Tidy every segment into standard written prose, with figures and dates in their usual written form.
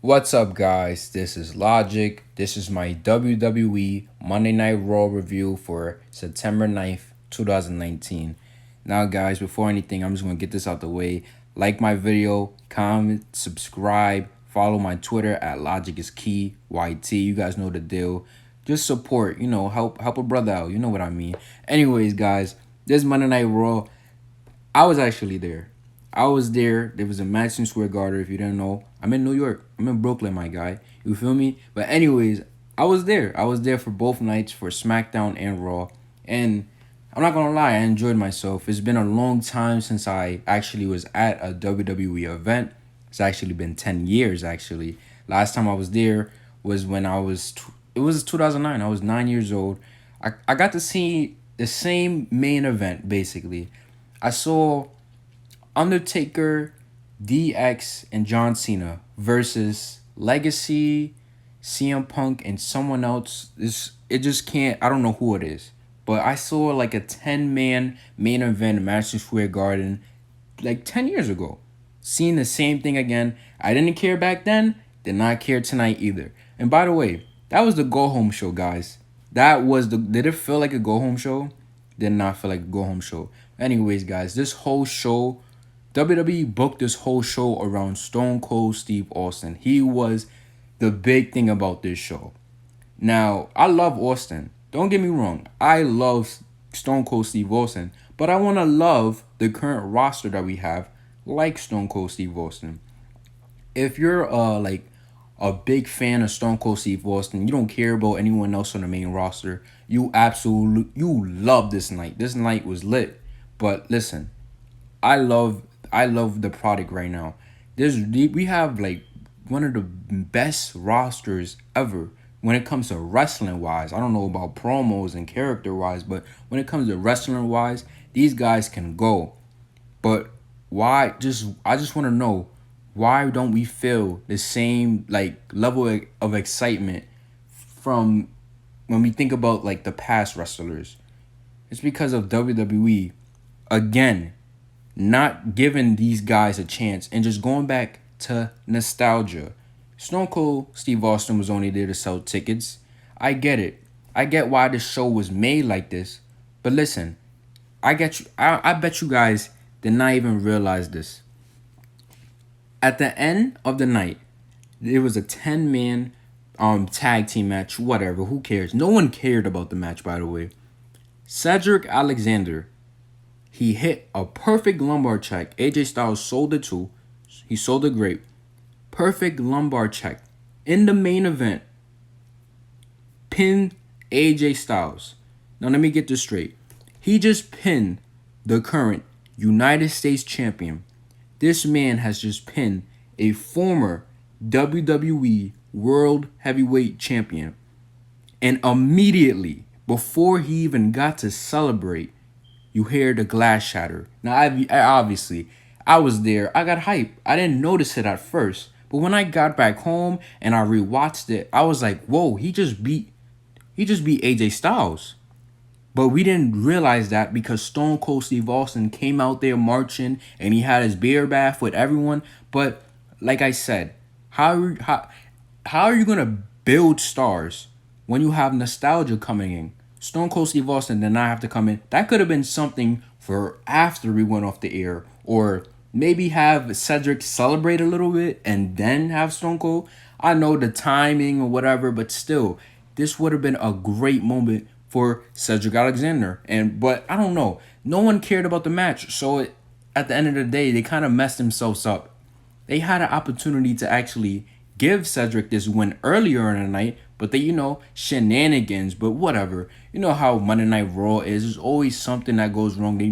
What's up, guys? This is Logic. This is my WWE Monday Night Raw review for September 9th, 2019. Now, guys, before anything, I'm just going to get this out the way. Like my video, comment, subscribe, follow my Twitter at Logic is Key, YT. You guys know the deal. Just support, help a brother out. You know what I mean. Anyways, guys, this Monday Night Raw, I was actually there. I was there. There was a Madison Square Garden. If you didn't know, I'm in New York. I'm in Brooklyn, my guy. You feel me? But anyways, I was there. I was there for both nights for SmackDown and Raw. And I'm not gonna lie, I enjoyed myself. It's been a long time since I actually was at a WWE event. It's actually been 10 years actually. Last time I was there was when it was 2009. I was 9 years old. I got to see the same main event basically. I saw Undertaker, DX, and John Cena versus Legacy, CM Punk, and someone else. It just can't. I don't know who it is, but I saw like a 10-man main event in Madison Square Garden like 10 years ago. Seeing the same thing again. I didn't care back then. Did not care tonight either. And by the way, that was the go home show, guys. That was the. Did it feel like a go home show? Did not feel like a go home show. Anyways, guys, this whole show, WWE booked this whole show around Stone Cold Steve Austin. He was the big thing about this show. Now, I love Austin. Don't get me wrong. I love Stone Cold Steve Austin. But I want to love the current roster that we have like Stone Cold Steve Austin. If you're like a big fan of Stone Cold Steve Austin, you don't care about anyone else on the main roster. You love this night. This night was lit. But listen, I love I love the product right now. We have like one of the best rosters ever when it comes to wrestling wise. I don't know about promos and character wise, but when it comes to wrestling wise, these guys can go. But why I just want to know, why don't we feel the same like level of excitement from when we think about like the past wrestlers? It's because of WWE again not giving these guys a chance and just going back to nostalgia. Stone Cold Steve Austin was only there to sell tickets. I get it. I get why this show was made like this. But listen, I get you. I bet you guys did not even realize this. At the end of the night, it was a 10-man tag team match. Whatever. Who cares? No one cared about the match, by the way. Cedric Alexander, he hit a perfect lumbar check. AJ Styles sold it too. He sold it great. Perfect lumbar check. In the main event, pinned AJ Styles. Now let me get this straight. He just pinned the current United States champion. This man has just pinned a former WWE World Heavyweight Champion. And immediately, before he even got to celebrate, you hear the glass shatter. Now, I was there. I got hyped. I didn't notice it at first. But when I got back home and I rewatched it, I was like, whoa, he just beat AJ Styles. But we didn't realize that because Stone Cold Steve Austin came out there marching and he had his beer bath with everyone. But like I said, how are you gonna build stars when you have nostalgia coming in? Stone Cold Steve Austin did not have to come in. That could have been something for after we went off the air, or maybe have Cedric celebrate a little bit and then have Stone Cold. I know the timing or whatever, but still, this would have been a great moment for Cedric Alexander. But I don't know. No one cared about the match, so at the end of the day, they kind of messed themselves up. They had an opportunity to actually give Cedric this win earlier in the night, but shenanigans, but whatever. You know how Monday Night Raw is. There's always something that goes wrong. They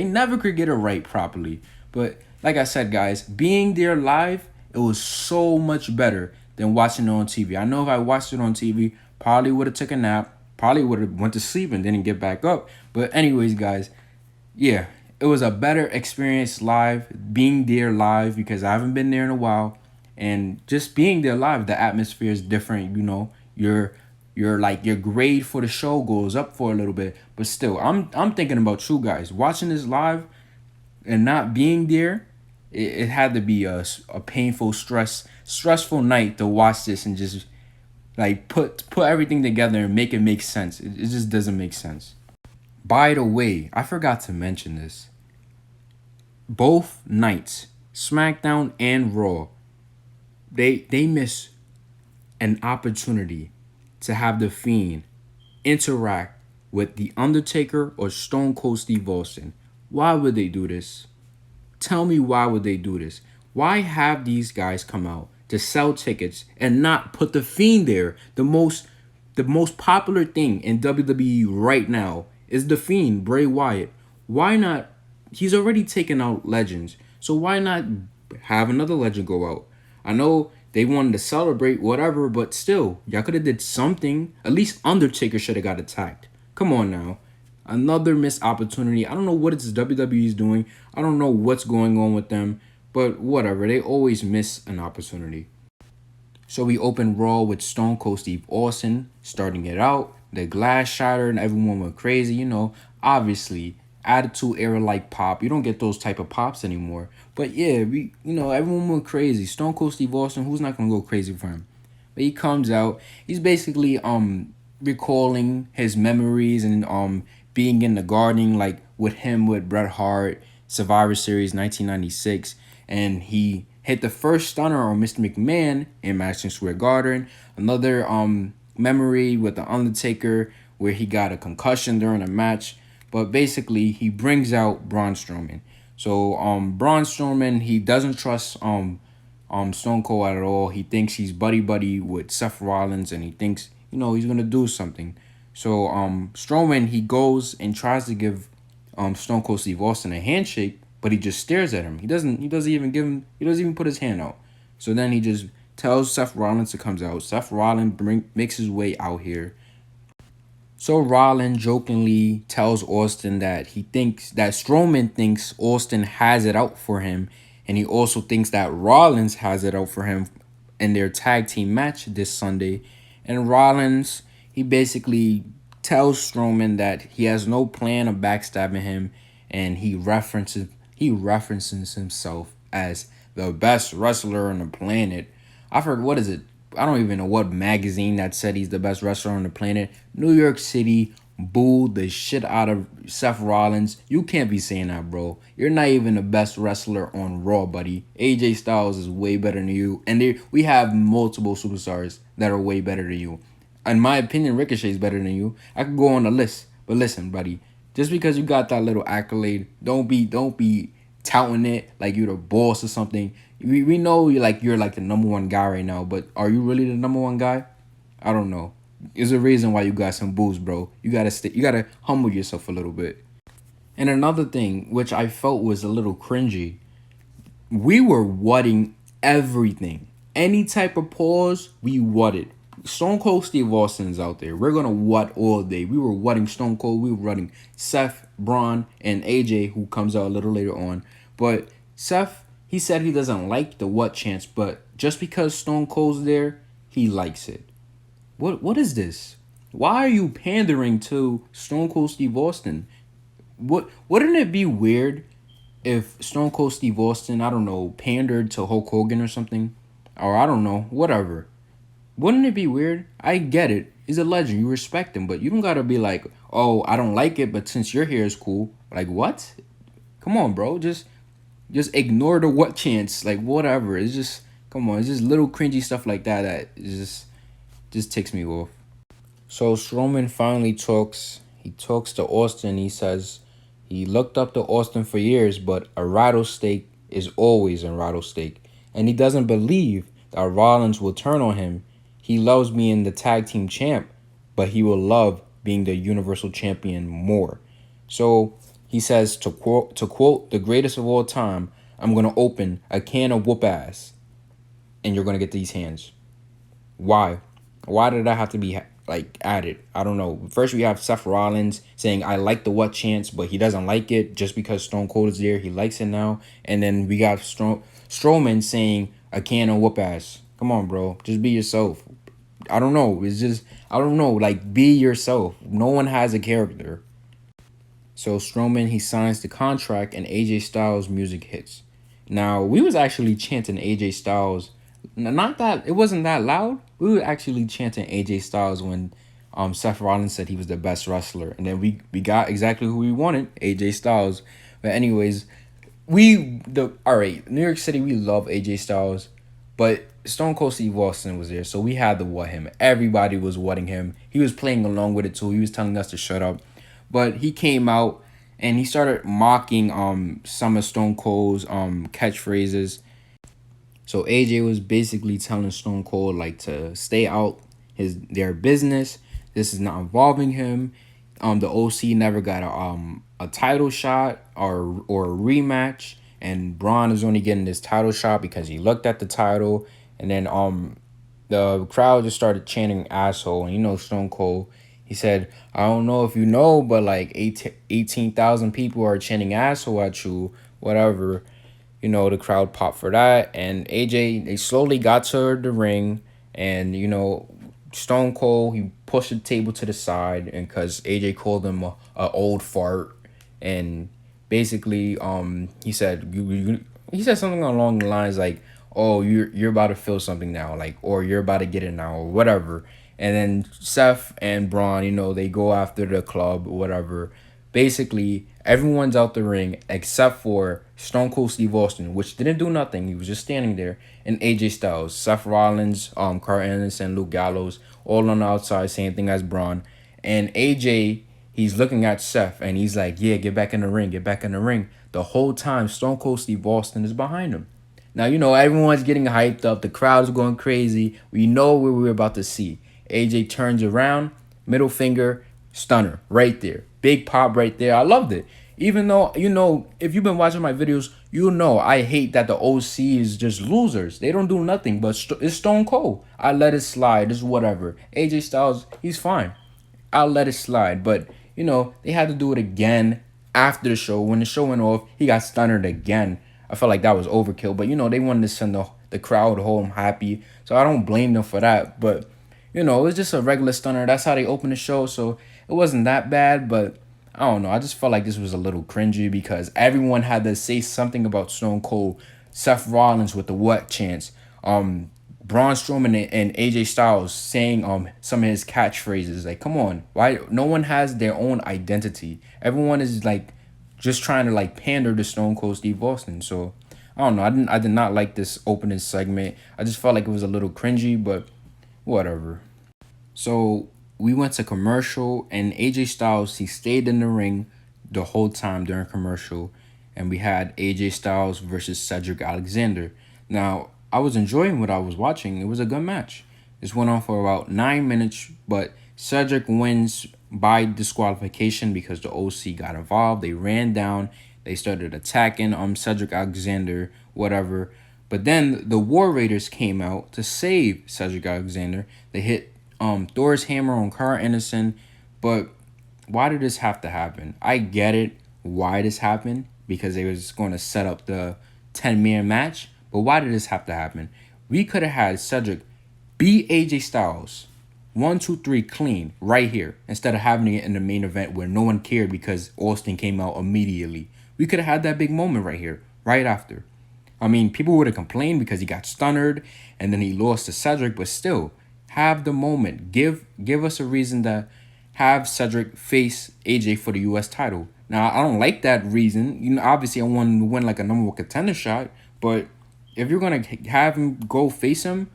never could get it right properly. But like I said, guys, being there live, it was so much better than watching it on TV. I know if I watched it on TV, probably would have took a nap, probably would have went to sleep and didn't get back up. But anyways, guys, yeah, it was a better experience live, being there live, because I haven't been there in a while. And just being there live, the atmosphere is different. Your like your grade for the show goes up for a little bit. But still, I'm thinking about you guys watching this live and not being there. it had to be a painful, stressful night to watch this and just like put everything together and make it make sense. It just doesn't make sense. By the way, I forgot to mention this. Both nights, SmackDown and Raw, they miss an opportunity to have the Fiend interact with The Undertaker or Stone Cold Steve Austin. Why would they do this? Tell me, why would they do this? Why have these guys come out to sell tickets and not put the Fiend there? The most popular thing in WWE right now is the Fiend, Bray Wyatt. Why not? He's already taken out legends, so why not have another legend go out? I know they wanted to celebrate whatever, but still, y'all could have did something. At least Undertaker should have got attacked. Come on now. Another missed opportunity. I don't know what it's WWE is doing. I don't know what's going on with them, but whatever. They always miss an opportunity. So we opened Raw with Stone Cold Steve Austin starting it out. The glass shattered and everyone went crazy. Obviously, Attitude Era like pop. You don't get those type of pops anymore. But yeah, everyone went crazy. Stone Cold Steve Austin, who's not gonna go crazy for him? But he comes out. He's basically recalling his memories and being in the garden like with Bret Hart, Survivor Series 1996, and he hit the first stunner on Mr. McMahon in Madison Square Garden. Another memory with the Undertaker where he got a concussion during a match. But basically, he brings out Braun Strowman. So Braun Strowman, he doesn't trust Stone Cold at all. He thinks he's buddy with Seth Rollins, and he thinks he's gonna do something. So Strowman, he goes and tries to give Stone Cold Steve Austin a handshake, but he just stares at him. He doesn't even give him. He doesn't even put his hand out. So then he just tells Seth Rollins to come out. Seth Rollins makes his way out here. So Rollins jokingly tells Austin that Strowman thinks Austin has it out for him, and he also thinks that Rollins has it out for him in their tag team match this Sunday. And Rollins, he basically tells Strowman that he has no plan of backstabbing him, and he references himself as the best wrestler on the planet. I've heard, what is it? I don't even know what magazine that said he's the best wrestler on the planet. New York City booed the shit out of Seth Rollins. You can't be saying that, bro. You're not even the best wrestler on Raw, buddy. AJ Styles is way better than you. And we have multiple superstars that are way better than you. In my opinion, Ricochet is better than you. I could go on the list. But listen, buddy. Just because you got that little accolade, don't be touting it like you're the boss or something. We know you're like the number one guy right now, but are you really the number one guy? I don't know. There's a reason why you got some booze, bro. You gotta humble yourself a little bit. And another thing, which I felt was a little cringy, we were whatting everything. Any type of pause, we whatted. Stone Cold Steve Austin's out there. We're gonna what all day. We were whatting Stone Cold. We were whatting Seth, Braun, and AJ, who comes out a little later on. But Seth, he said he doesn't like the what chance, but just because Stone Cold's there, he likes it. What is this? Why are you pandering to Stone Cold Steve Austin? Wouldn't it be weird if Stone Cold Steve Austin, I don't know, pandered to Hulk Hogan or something? Or I don't know, whatever. Wouldn't it be weird? I get it. He's a legend. You respect him, but you don't gotta be like, oh, I don't like it, but since you're here, it's cool. Like, what? Come on, bro. Just ignore the what chance. Like, whatever. It's just, come on. It's just little cringy stuff like that just ticks me off. So Strowman finally talks. He talks to Austin. He says he looked up to Austin for years, but a rattlesnake is always a rattlesnake. And he doesn't believe that Rollins will turn on him. He loves being the tag team champ, but he will love being the Universal Champion more. So he says, to quote the greatest of all time, I'm going to open a can of whoop ass, and you're going to get these hands. Why? Why did I have to be added? I don't know. First we have Seth Rollins saying, I like the what chance, but he doesn't like it just because Stone Cold is there. He likes it now. And then we got Strowman saying, a can of whoop ass. Come on, bro. Just be yourself. I don't know. It's just, I don't know. Like, be yourself. No one has a character. So Strowman, he signs the contract and AJ Styles music hits. Now we was actually chanting AJ Styles. Not that it wasn't that loud. We were actually chanting AJ Styles when Seth Rollins said he was the best wrestler, and then we got exactly who we wanted, AJ Styles. But anyways, all right, New York City, we love AJ Styles, but Stone Cold Steve Austin was there, so we had to what him. Everybody was whatting him. He was playing along with it too. He was telling us to shut up, but he came out and he started mocking some of Stone Cold's catchphrases. So AJ was basically telling Stone Cold like to stay out their business. This is not involving him. The OC never got a title shot or a rematch, and Braun is only getting this title shot because he looked at the title, and then the crowd just started chanting asshole, and Stone Cold. He said, I don't know if you know, but like 18,000 people are chanting asshole at you, whatever. The crowd popped for that. And AJ, they slowly got to the ring. And, Stone Cold, he pushed the table to the side. And because AJ called him a old fart. And basically, he said, he said something along the lines like, oh, you're about to feel something now. Like, or you're about to get it now, or whatever. And then Seth and Braun, they go after the club or whatever. Basically, everyone's out the ring except for Stone Cold Steve Austin, which didn't do nothing. He was just standing there. And AJ Styles, Seth Rollins, Carl Anderson, Luke Gallows, all on the outside, same thing as Braun. And AJ, he's looking at Seth and he's like, yeah, get back in the ring, get back in the ring. The whole time, Stone Cold Steve Austin is behind him. Now, everyone's getting hyped up. The crowd's going crazy. We know what we're about to see. AJ turns around, middle finger, stunner right there. Big pop right there. I loved it. Even though, if you've been watching my videos, I hate that the OC is just losers. They don't do nothing, but it's Stone Cold. I let it slide. It's whatever. AJ Styles, he's fine. I'll let it slide. But, they had to do it again after the show. When the show went off, he got stunned again. I felt like that was overkill. But, they wanted to send the crowd home happy. So I don't blame them for that. But, it was just a regular stunner. That's how they opened the show. So it wasn't that bad. But I don't know. I just felt like this was a little cringy because everyone had to say something about Stone Cold. Seth Rollins with the what chance. Braun Strowman and AJ Styles saying some of his catchphrases. Like, come on, why no one has their own identity? Everyone is like just trying to like pander to Stone Cold Steve Austin. So I don't know. I did not like this opening segment. I just felt like it was a little cringy, but whatever. So we went to commercial, and AJ Styles, he stayed in the ring the whole time during commercial, and we had AJ Styles versus Cedric Alexander. Now, I was enjoying what I was watching. It was a good match. This went on for about 9 minutes, but Cedric wins by disqualification because the OC got involved. They ran down. They started attacking Cedric Alexander, whatever. But then the War Raiders came out to save Cedric Alexander. They hit Thor's hammer on Carl Anderson. But why did this have to happen? I get it why this happened because they was going to set up the 10-man match. But why did this have to happen? We could have had Cedric beat AJ Styles 1, 2, 3 clean right here instead of having it in the main event where no one cared because Austin came out immediately. We could have had that big moment right here, right after. I mean, people would have complained because he got stunned and then he lost to Cedric, but still, have the moment. Give us a reason to have Cedric face AJ for the U.S. title. Now, I don't like that reason. Obviously, I want him to win like a number one contender shot, but if you're going to have him go face him,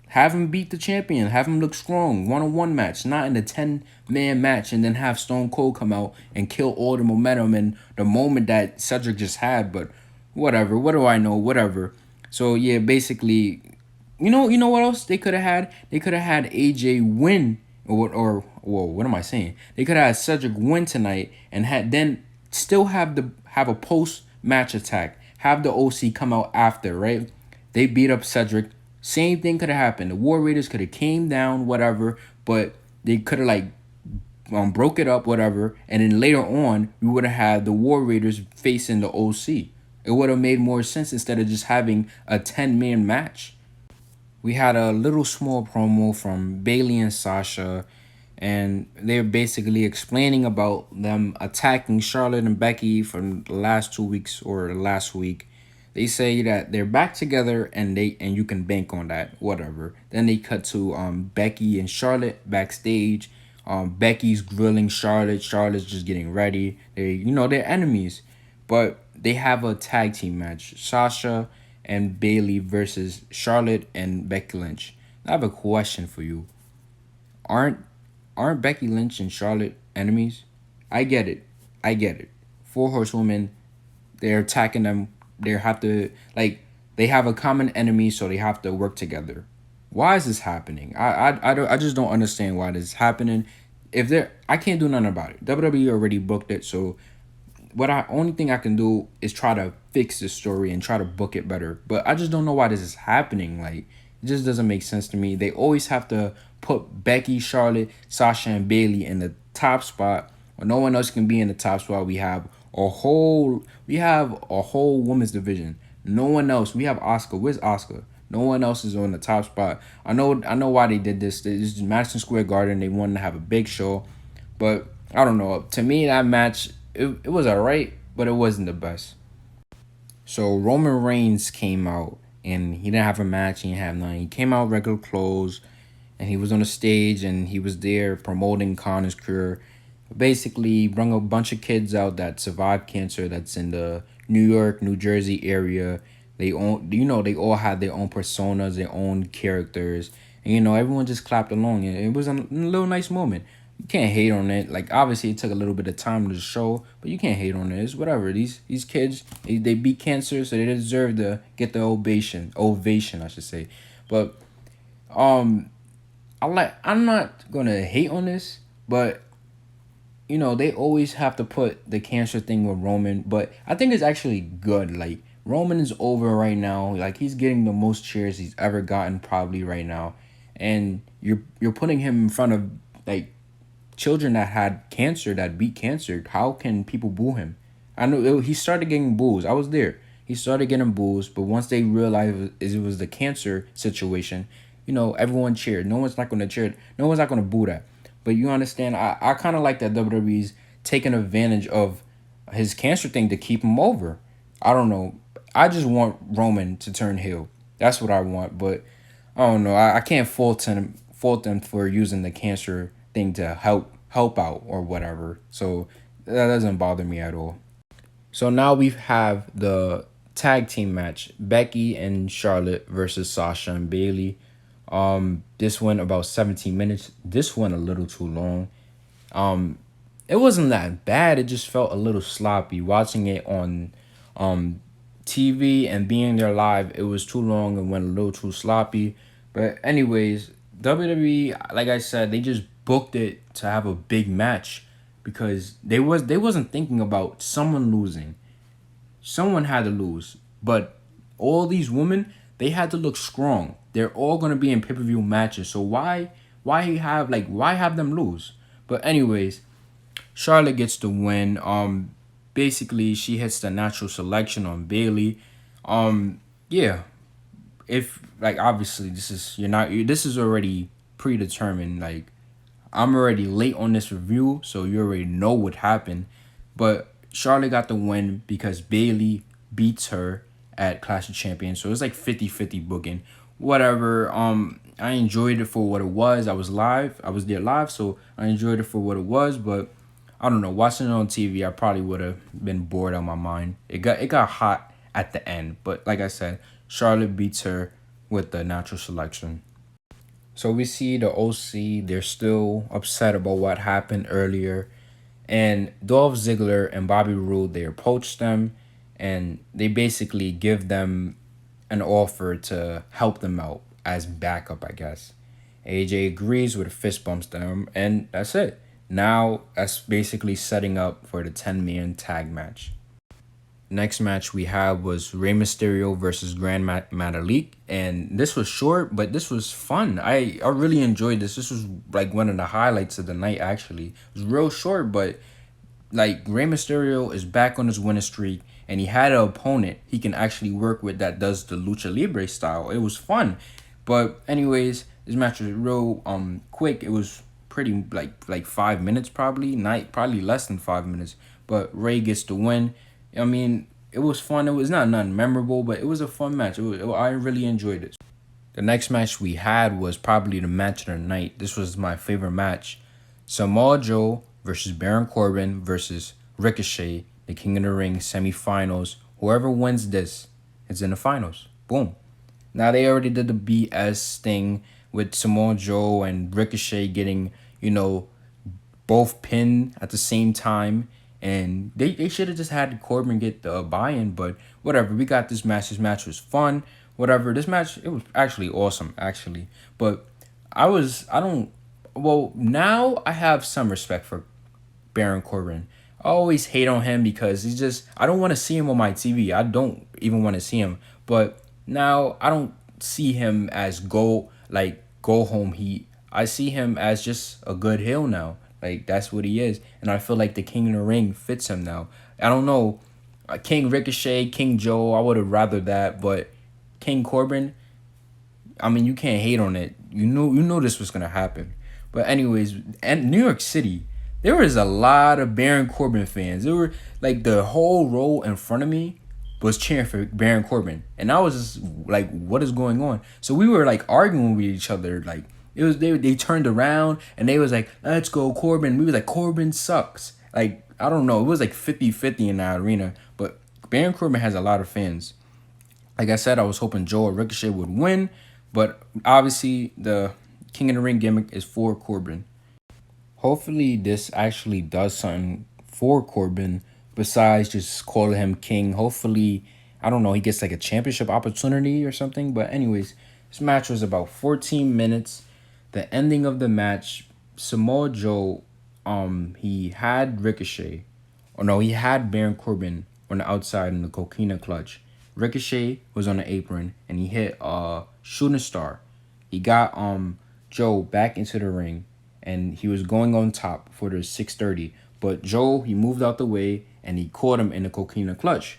have him beat the champion. Have him look strong. 1-on-1 match, not in the 10-man match, and then have Stone Cold come out and kill all the momentum and the moment that Cedric just had. But whatever. What do I know? Whatever. So, yeah, basically, you know what else they could have had? They could have had AJ win, or what am I saying? They could have had Cedric win tonight and then still have a post-match attack. Have the OC come out after, right? They beat up Cedric. Same thing could have happened. The War Raiders could have came down, whatever, but they could have broke it up, whatever, and then later on we would have had the War Raiders facing the OC. It would have made more sense instead of just having a 10-man match. We had a little small promo from Bayley and Sasha, and they're basically explaining about them attacking Charlotte and Becky from the last 2 weeks or last week. They say that they're back together and you can bank on that, whatever. Then they cut to Becky and Charlotte backstage. Becky's grilling Charlotte. Charlotte's just getting ready. They're enemies, but they have a tag team match: Sasha and Bailey versus Charlotte and Becky Lynch. I have a question for you. Aren't aren't Becky Lynch and Charlotte enemies? I get it. I get it. Four horsewomen, they're attacking them. They have to like they have a common enemy, so they have to work together. Why is this happening? I just don't understand why this is happening. If they're I can't do nothing about it. WWE already booked it, so what I only thing I can do is try to fix this story and try to book it better. But I just don't know why this is happening. Like it just doesn't make sense to me. They always have to put Becky, Charlotte, Sasha, and Bailey in the top spot when no one else can be in the top spot. We have a whole women's division. No one else. We have Oscar. Where's Oscar? No one else is on the top spot. I know why they did this. This is Madison Square Garden. They wanted to have a big show. But I don't know. To me, that match it was alright, but it wasn't the best. So Roman Reigns came out and he didn't have a match. He didn't have nothing. He came out regular clothes, and he was on the stage and he was there promoting Connor's cure. Basically, he brought a bunch of kids out that survived cancer. That's in the New York, New Jersey area. They all had their own personas, their own characters, and everyone just clapped along. And it was a little nice moment. You can't hate on it. Like obviously, it took a little bit of time to show, but you can't hate on it. It's whatever. These kids, they beat cancer, so they deserve to get the ovation, I should say. But um, I'm not gonna hate on this, but they always have to put the cancer thing with Roman, but I think it's actually good. Like Roman is over right now. Like he's getting the most cheers he's ever gotten probably right now. And you're putting him in front of like children that had cancer, that beat cancer. How can people boo him? I know he started getting boos. I was there. He started getting boos, but once they realized it was the cancer situation, everyone cheered. No one's not going to cheer. No one's not going to boo that. But you understand, I kind of like that WWE's taking advantage of his cancer thing to keep him over. I don't know. I just want Roman to turn heel. That's what I want. But I don't know. I can't fault them for using the cancer thing to help out or whatever. So that doesn't bother me at all. So now we have the tag team match: Becky and Charlotte versus Sasha and Bailey. This went about 17 minutes. This went a little too long. Um, it wasn't that bad. It just felt a little sloppy. Watching it on TV and being there live, it was too long and went a little too sloppy. But anyways, WWE, like I said, they just booked it to have a big match because they wasn't thinking about someone losing. Someone had to lose, but all these women, they had to look strong. They're all gonna be in pay-per-view matches. So why have them lose? But anyways, Charlotte gets the win. Basically she hits the natural selection on Bailey. Yeah. If like obviously this is already predetermined. Like I'm already late on this review, so you already know what happened. But Charlotte got the win because Bailey beats her at Clash of Champions. So it's like 50-50 booking. Whatever. I enjoyed it for what it was. I was live. I was there live, so I enjoyed it for what it was, but I don't know. Watching it on TV, I probably would have been bored on my mind. It got hot at the end, but like I said, Charlotte beats her with the natural selection. So we see the OC, they're still upset about what happened earlier. And Dolph Ziggler and Bobby Roode, they approach them and they basically give them an offer to help them out as backup, I guess. AJ agrees with a fist bumps them, and that's it. Now that's basically setting up for the 10-man tag match. Next match we had was Rey Mysterio versus Grand Metalik, and this was short, but this was fun. I really enjoyed this. This was like one of the highlights of the night. Actually, it was real short, but like Rey Mysterio is back on his winning streak, and he had an opponent he can actually work with that does the lucha libre style. It was fun, but anyways, this match was real quick. It was pretty like 5 minutes probably, not probably less than 5 minutes. But Ray gets the win. I mean, it was fun. It was not nothing memorable, but it was a fun match. I really enjoyed it. The next match we had was probably the match of the night. This was my favorite match. Samoa Joe versus Baron Corbin versus Ricochet, the King of the Ring semifinals. Whoever wins this is in the finals. Boom. Now they already did the BS thing with Samoa Joe and Ricochet getting, both pinned at the same time. And they should have just had Corbin get the buy-in, but whatever. We got this match. This match was fun. Whatever. This match, it was actually awesome, actually. But now I have some respect for Baron Corbin. I always hate on him because I don't want to see him on my TV. I don't even want to see him. But now I don't see him as go home heat. I see him as just a good heel now. Like, that's what he is. And I feel like the King of the Ring fits him now. I don't know. King Ricochet, King Joe, I would have rather that. But King Corbin, I mean, you can't hate on it. You knew this was going to happen. But anyways, and New York City, there was a lot of Baron Corbin fans. There were, like, the whole row in front of me was cheering for Baron Corbin. And I was just like, what is going on? So we were, like, arguing with each other. Like, it was they turned around and they was like, let's go Corbin. We was like, Corbin sucks. Like, I don't know. It was like 50-50 in that arena. But Baron Corbin has a lot of fans. Like I said, I was hoping Joe or Ricochet would win. But obviously, the King of the Ring gimmick is for Corbin. Hopefully, this actually does something for Corbin besides just calling him king. Hopefully, I don't know, he gets like a championship opportunity or something. But anyways, this match was about 14 minutes. The ending of the match, Samoa Joe, he had Ricochet. Or no, he had Baron Corbin on the outside in the coquina clutch. Ricochet was on the apron and he hit shooting star. He got Joe back into the ring and he was going on top for the 630. But Joe, he moved out the way and he caught him in the coquina clutch.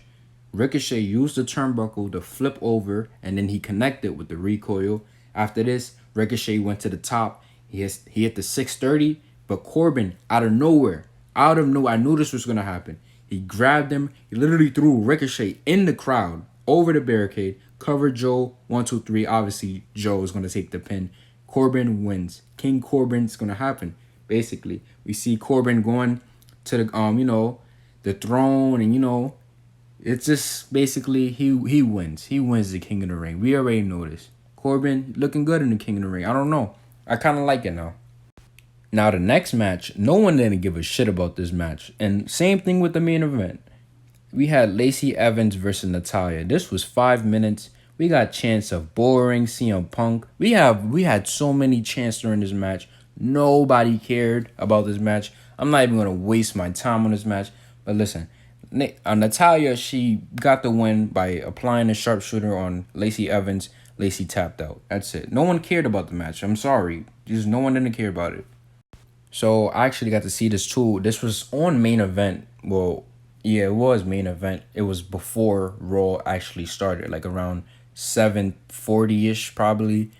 Ricochet used the turnbuckle to flip over and then he connected with the recoil. After this, Ricochet went to the top. He hit the 630, but Corbin, out of nowhere, I knew this was going to happen. He grabbed him. He literally threw Ricochet in the crowd over the barricade, covered Joe, 1, 2, 3. Obviously, Joe is going to take the pin. Corbin wins. King Corbin's going to happen. Basically, we see Corbin going to the, the throne, and, it's just basically he wins. He wins the King of the Ring. We already know this. Corbin looking good in the King of the Ring. I don't know. I kind of like it now. Now, the next match, no one didn't give a shit about this match. And same thing with the main event. We had Lacey Evans versus Natalya. This was 5 minutes. We got chance of boring CM Punk. We had so many chants during this match. Nobody cared about this match. I'm not even going to waste my time on this match. But listen, Natalya, she got the win by applying a sharpshooter on Lacey Evans. Lacey tapped out. That's it. No one cared about the match. I'm sorry. Just no one didn't care about it. So I actually got to see this too. This was on main event. Well, yeah, it was main event. It was before Raw actually started, like around 7:40-ish probably.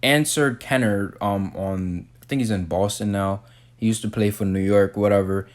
Answered Kenner on, I think he's in Boston now. He used to play for New York, whatever.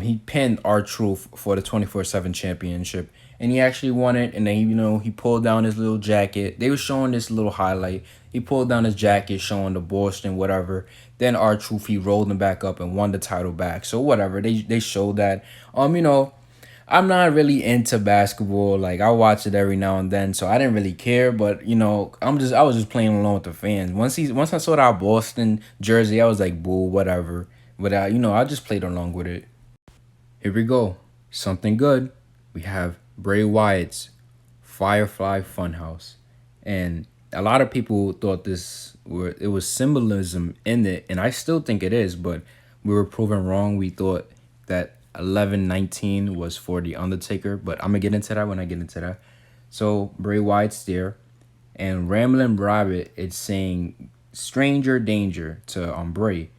He pinned R-Truth for the 24/7 championship. And he actually won it. And then, he pulled down his little jacket. They were showing this little highlight. He pulled down his jacket, showing the Boston, whatever. Then R-Truth, he rolled him back up and won the title back. So whatever. They showed that. I'm not really into basketball. Like, I watch it every now and then, so I didn't really care. But I was just playing along with the fans. Once I saw that Boston jersey, I was like, boo, whatever. But I just played along with it. Here we go. Something good. We have Bray Wyatt's Firefly Funhouse, and a lot of people thought it was symbolism in it, and I still think it is, but we were proven wrong. We thought that 11/19 was for the Undertaker, but I'm gonna get into that when I get into that. So Bray Wyatt's there, and Ramblin' Rabbit is saying "Stranger Danger" to Bray,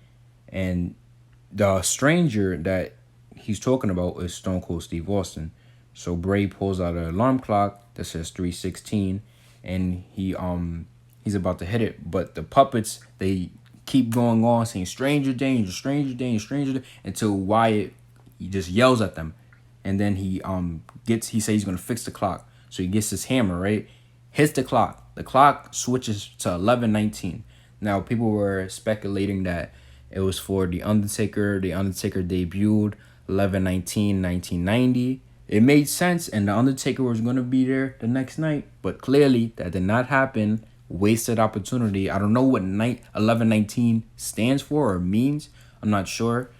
and the stranger that he's talking about is Stone Cold Steve Austin. So Bray pulls out an alarm clock that says 3:16, and he's about to hit it. But the puppets, they keep going on saying stranger danger, stranger danger, stranger danger, until Wyatt, he just yells at them. and then he he says he's gonna fix the clock. So he gets his hammer, right? Hits the clock. The clock switches to 11:19. Now people were speculating that it was for The Undertaker. The Undertaker debuted 11/19, 1990. It made sense, and The Undertaker was going to be there the next night, but clearly that did not happen. Wasted opportunity. I don't know what night 11/19 stands for or means. I'm not sure.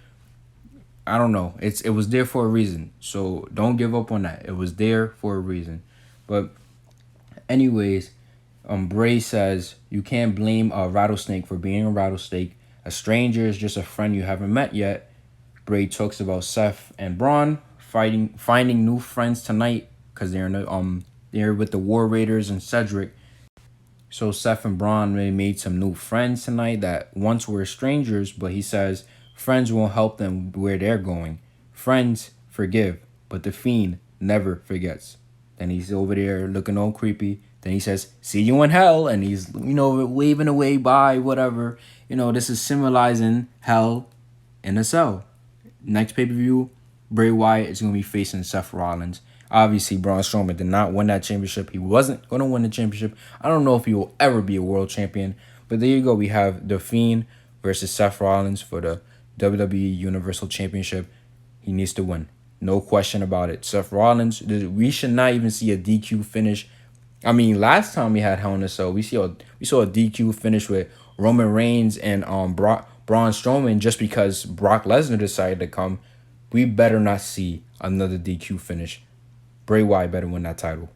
I don't know. It was there for a reason, so don't give up on that. It was there for a reason. But anyways, Bray says you can't blame a rattlesnake for being a rattlesnake. A stranger is just a friend you haven't met yet. Bray talks about Seth and Braun finding new friends tonight because they're with the War Raiders and Cedric. So Seth and Braun made some new friends tonight that once were strangers, but he says friends won't help them where they're going. Friends forgive, but the Fiend never forgets. Then he's over there looking all creepy. Then he says, "See you in hell," and he's waving away, bye, whatever. This is symbolizing hell in a cell. Next pay-per-view, Bray Wyatt is going to be facing Seth Rollins. Obviously, Braun Strowman did not win that championship. He wasn't going to win the championship. I don't know if he will ever be a world champion. But there you go. We have The Fiend versus Seth Rollins for the WWE Universal Championship. He needs to win. No question about it. Seth Rollins, we should not even see a DQ finish. I mean, last time we had Hell in a Cell, we saw a DQ finish with Roman Reigns and Braun Strowman just because Brock Lesnar decided to come. We better not see another DQ finish. Bray Wyatt better win that title.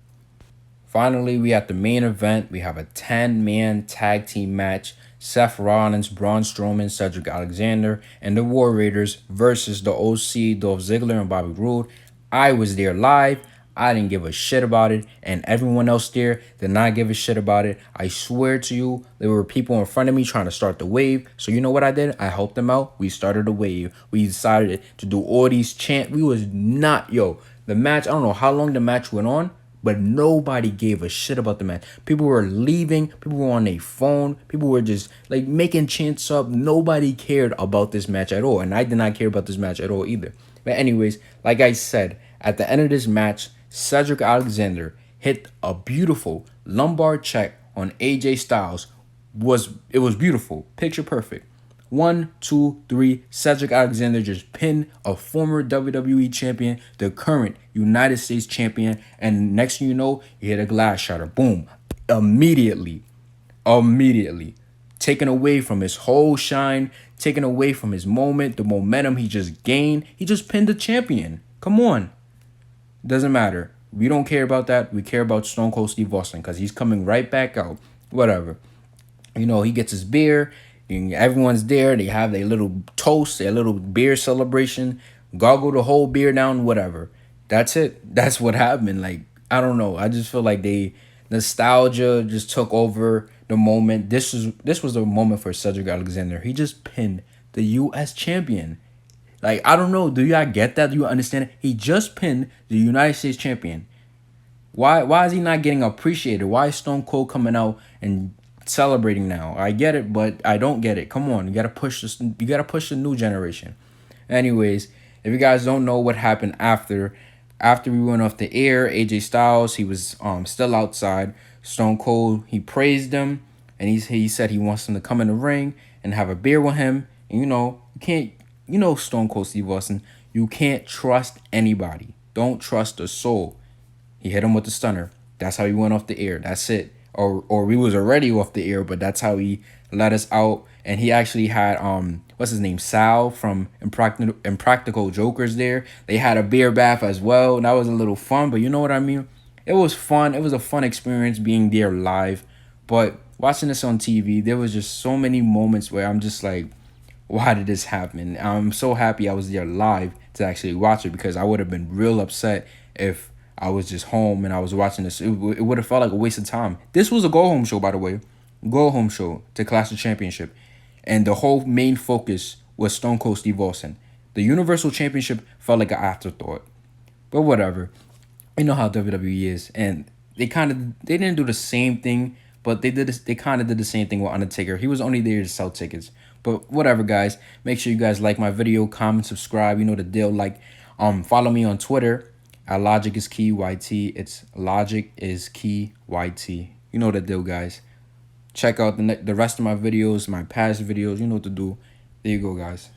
Finally, we have the main event. We have a 10-man tag team match. Seth Rollins, Braun Strowman, Cedric Alexander, and the War Raiders versus the OC, Dolph Ziggler, and Bobby Roode. I was there live. I didn't give a shit about it, and everyone else there did not give a shit about it. I swear to you, there were people in front of me trying to start the wave. So you know what I did? I helped them out. We started a wave. We decided to do all these chants. We was not, the match, I don't know how long the match went on, but nobody gave a shit about the match. People were leaving. People were on their phone. People were just making chants up. Nobody cared about this match at all, and I did not care about this match at all either. But anyways, like I said, at the end of this match, Cedric Alexander hit a beautiful lumbar check on AJ Styles. It was beautiful. Picture perfect. 1, 2, 3. Cedric Alexander just pinned a former WWE champion, the current United States champion. And next thing you know, he hit a glass shatter. Boom. Immediately. Taken away from his whole shine. Taken away from his moment. The momentum he just gained. He just pinned the champion. Come on. Doesn't matter. We don't care about that. We care about Stone Cold Steve Austin because he's coming right back out. Whatever. He gets his beer. Everyone's there. They have their little toast, their little beer celebration. Goggle the whole beer down, whatever. That's it. That's what happened. I don't know. I just feel like nostalgia just took over the moment. This was the moment for Cedric Alexander. He just pinned the U.S. champion. I don't know. Do y'all get that? Do you understand it? He just pinned the United States champion. Why is he not getting appreciated? Why is Stone Cold coming out and celebrating now? I get it, but I don't get it. Come on. You gotta push this. You gotta push the new generation. Anyways, if you guys don't know what happened after we went off the air, AJ Styles, he was still outside. Stone Cold, he praised him, and he said he wants him to come in the ring and have a beer with him. And you can't. Stone Cold Steve Austin, you can't trust anybody. Don't trust a soul. He hit him with the stunner. That's how he went off the air. That's it. Or we was already off the air, but that's how he let us out. And he actually had what's his name, Sal from Impractical Jokers there. They had a beer bath as well. That was a little fun, but you know what I mean? It was fun. It was a fun experience being there live. But watching this on TV, there was just so many moments where I'm just like, why did this happen? I'm so happy I was there live to actually watch it because I would have been real upset if I was just home and I was watching this. It would have felt like a waste of time. This was a go-home show, by the way. Go-home show to clash the championship. And the whole main focus was Stone Cold Steve Austin. The Universal Championship felt like an afterthought. But whatever. You know how WWE is. And they didn't do the same thing, but they kind of did the same thing with Undertaker. He was only there to sell tickets. But whatever, guys. Make sure you guys like my video, comment, subscribe. You know the deal. Follow me on Twitter at Logic is Key YT. It's Logic is Key YT. You know the deal, guys. Check out the rest of my videos, my past videos. You know what to do. There you go, guys.